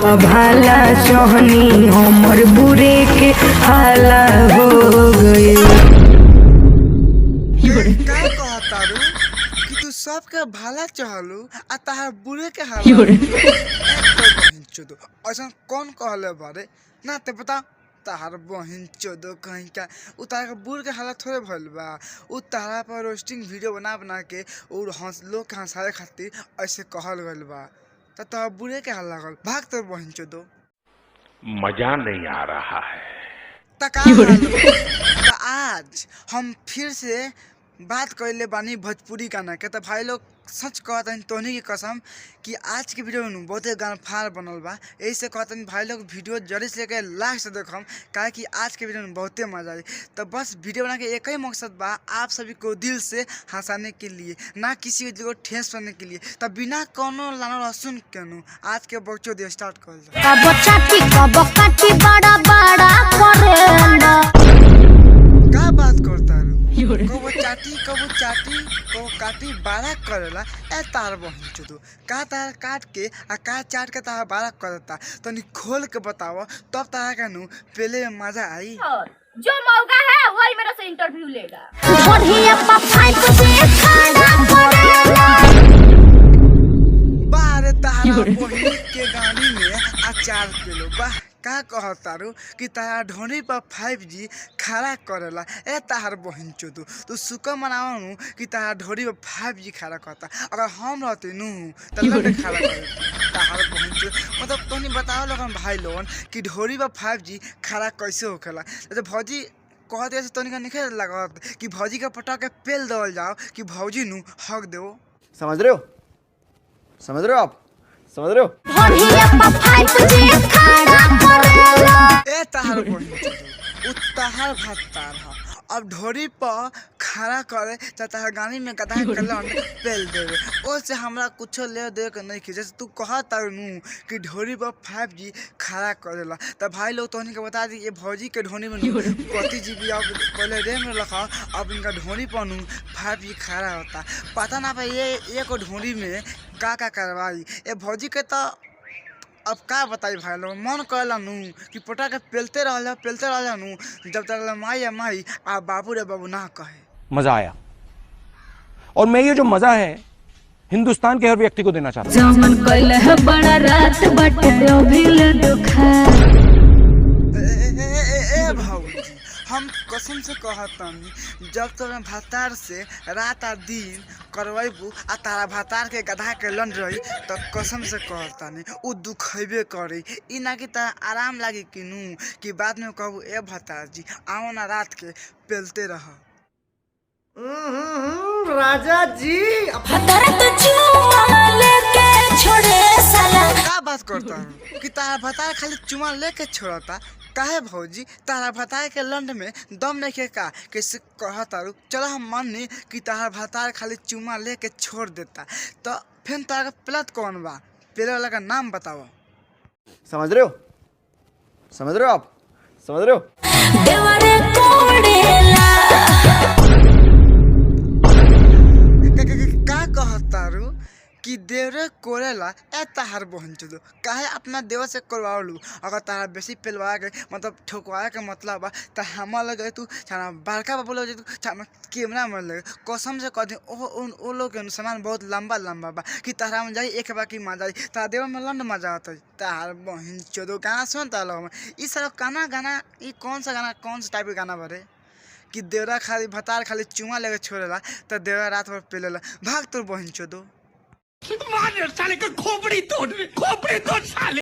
भाला सोहनी हमर बुरे के हाला हो गए। का कहतारू कि तू सबके भाला चहलू आ ताहार बुरे के हाल चोदो ऐसा कौन कहले बारे ना ते बता। ताहार बहिन चोदो कहीं का उ तारा के बुर के हालत थोड़े भइल बा। उ तारा पर रोस्टिंग वीडियो बना बना के और लोग के हंसाए खातिर ऐसे कहल गइल बा। त तोहर बुरे के हाल लागल भाग तोर बहिन चोदो। मजा नहीं आ रहा है। त आज हम फिर से बात करले बानी भोजपुरी गाना के। तो भाई लोग सच कहतन तोहनी की कसम कि आज के वीडियो में बहुते गाना फार बनल बा। यही से कहतन भाई लोग वीडियो जल्दी से लेकर लास्ट देखम काहे कि आज के वीडियो में बहुते मजा आई। तो बस वीडियो बना के एक ही मकसद बा आप सभी को दिल से हंसाने के लिए, ना किसी को दिल को ठेस करने के लिए। तब बिना कोनो लानो लहसुन केनु आज के बच्चों दे स्टार्ट कर का बात करता कबो चाटी कबो काटी बारा करेला ए तार बहिन चोदो का तार काट के आ का चाट के तार बारा करता तनी खोल के बताओ तब तारा का नु पहले में मजा आई। जो मौका है वही मेरे से इंटरव्यू लेगा। बारे तारा बहिन के गाड़ी में अचार पेलो वाह का कहतारू कि तारा ढोनी पर 5G खड़ा करेला ए तार बहिन चोदो तू सुका मनावनु कि तारा ढोनी पर 5G खड़ा करता। अगर हम रहते नु त लड़के खड़ा करते तार बहिन चोदो। मतलब तोनी बताओ लोगन भाई लोगन कि ढोनी पर 5G खड़ा कैसे होखेला। जैसे भौजी कहते से तोनी का निखे लागत कि भौजी के पटा के पेल देवल जाओ कि भौजी नु हक देओ। समझ रहे हो? समझ रहे हो आप? समझ रहे हो? ए ताहार बहिन चोदो उ ताहार भत्तार ह। अब ढोरी पर खड़ा करे चाहे ताहार गाड़ी में गधा के लन पेल देवे ओ से हमरा कुछो ले दे के नहीं कि जैसे तू कहता नु कि ढोरी पर 5G खड़ा करेला। त भाई लोग तोहनी के बता दी ये भौजी के ढोनी में कति जीबी अब पहले रैम में रखा अब इनका ढोनी पर 5G खड़ा होता। पता ना भाई ये एक ढोनी में का करवाई ए भौजी के। तो अब का बताई भाई लोग मन कहला नु कि पोटा के पेलते रह नु जब तक माई आ बाबू रे बाबू ना कहे। मजा आया और मैं ये जो मजा है हिंदुस्तान के हर व्यक्ति को देना चाहता हूँ। जमन कइले है बड़ा रात बटे अभिल दुखा। ए भौजी हम कसम से कहतनी जब तक भतार से रात आ दिन करवेबू आ तारा भतार के गधा के लन रही तो कसम से कहतनी उ दुखेबे करी। ई ना कि तारा आराम लागी कि नु कि बाद में कहबू ए भतार जी आओ ना रात के पेलते रह। राजा जी का बात करता हूँ कि तारा भतार खाली चुमा लेके छोड़ता काहे भौजी तारा भतार के लंड में दम नहीं के का कैसे कहतारू। चलो हम मानी कि तारा भतार खाली चुमा लेके छोड़ देता तो फिर तारा प्लत कौन बा पहले वाला का नाम बताओ। समझ रहे हो? समझ रहे हो आप? समझ रहे हो? का कहतारू कि देवरे कोरेला ए ताहार बहन चोदो काहे अपना देवर से करवालू। अगर तारा बेसी पेलवा के मतलब ठोकवा के मतलब बा त हमरा लगे तू छाना बड़का बाबू लगे तू छाना कैमरा में लगे कसम से कह दी ओ लोग के सामान बहुत लंबा बा कि तारा में जाई एक बार की मजा आई तारा देवर में लंड मजा आता ताहार बहन चोदो गाना सुन तालो में ई सारा गाना ई कौन सा टाइप के गाना बारे कि देवरा खाली भतार खाली चुमा लेके छोड़ेला त देवरा रात भर पेलेला भाग तोर बहन चोदो। साले का खोपड़ी तोड़ साले।